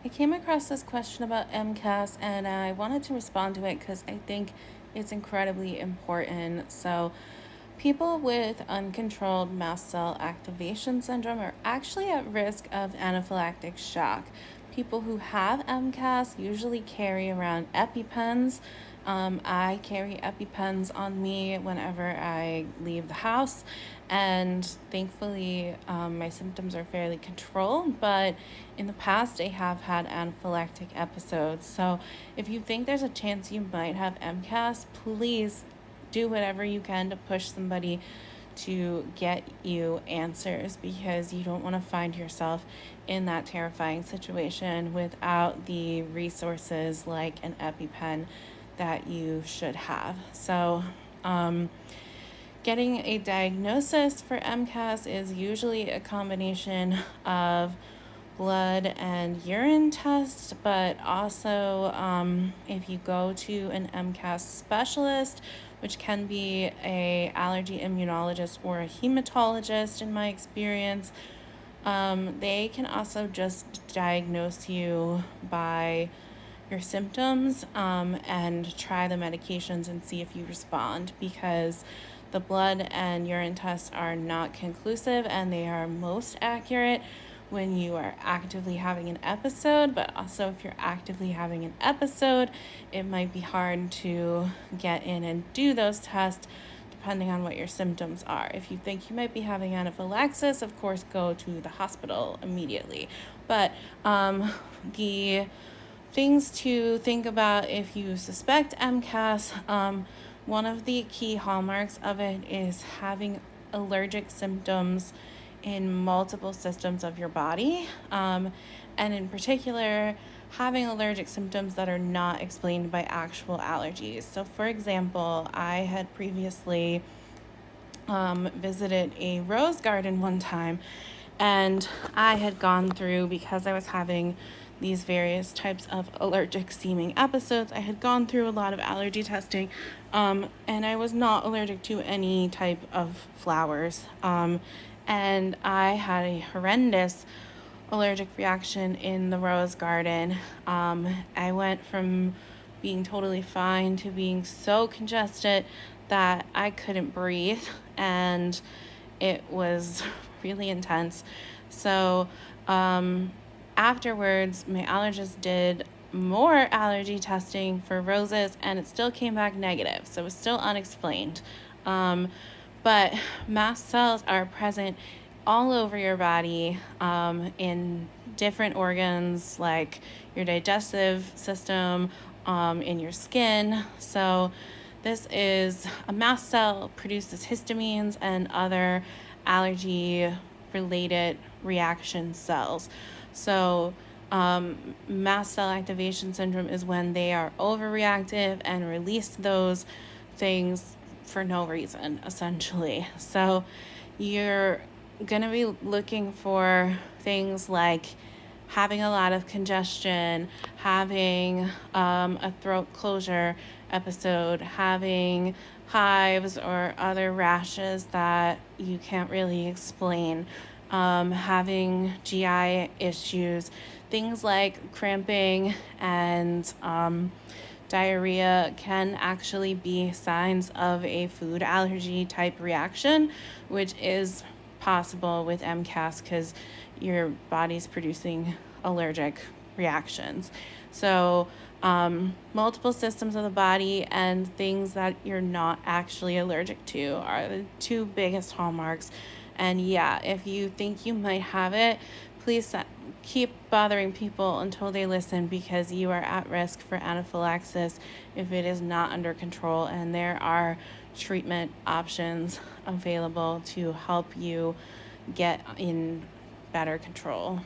I came across this question about MCAS and I wanted to respond to it because I think it's incredibly important. So, people with uncontrolled mast cell activation syndrome are actually at risk of anaphylactic shock. People who have MCAS usually carry around EpiPens. I carry EpiPens on me whenever I leave the house, and thankfully, my symptoms are fairly controlled. But in the past, I have had anaphylactic episodes. So, if you think there's a chance you might have MCAS, please do whatever you can to push somebody to get you answers, because you don't want to find yourself in that terrifying situation without the resources like an EpiPen that you should have. So, getting a diagnosis for MCAS is usually a combination of blood and urine tests, but also if you go to an MCAS specialist, which can be a allergy immunologist or a hematologist in my experience, they can also just diagnose you by your symptoms and try the medications and see if you respond, because the blood and urine tests are not conclusive and they are most accurate when you are actively having an episode. But also, if you're actively having an episode, it might be hard to get in and do those tests depending on what your symptoms are. If you think you might be having anaphylaxis, of course, go to the hospital immediately. But the things to think about if you suspect MCAS, one of the key hallmarks of it is having allergic symptoms in multiple systems of your body, and in particular, having allergic symptoms that are not explained by actual allergies. So, for example, I had previously visited a rose garden one time, and I had gone through, because I was having these various types of allergic seeming episodes, I had gone through a lot of allergy testing, and I was not allergic to any type of flowers. And I had a horrendous allergic reaction in the rose garden. I went from being totally fine to being so congested that I couldn't breathe, and it was really intense. So, afterwards, my allergist did more allergy testing for roses, and it still came back negative. So, it was still unexplained. But mast cells are present all over your body, in different organs like your digestive system, in your skin. So, this is a mast cell produces histamines and other allergy related reaction cells. So, mast cell activation syndrome is when they are overreactive and release those things for no reason, essentially. So, you're going to be looking for things like having a lot of congestion, having a throat closure episode, having hives or other rashes that you can't really explain, having GI issues, things like cramping and diarrhea can actually be signs of a food allergy type reaction, which is possible with MCAS because your body's producing allergic reactions. So, multiple systems of the body and things that you're not actually allergic to are the two biggest hallmarks. And yeah, if you think you might have it, please keep bothering people until they listen, because you are at risk for anaphylaxis if it is not under control, and there are treatment options available to help you get in better control.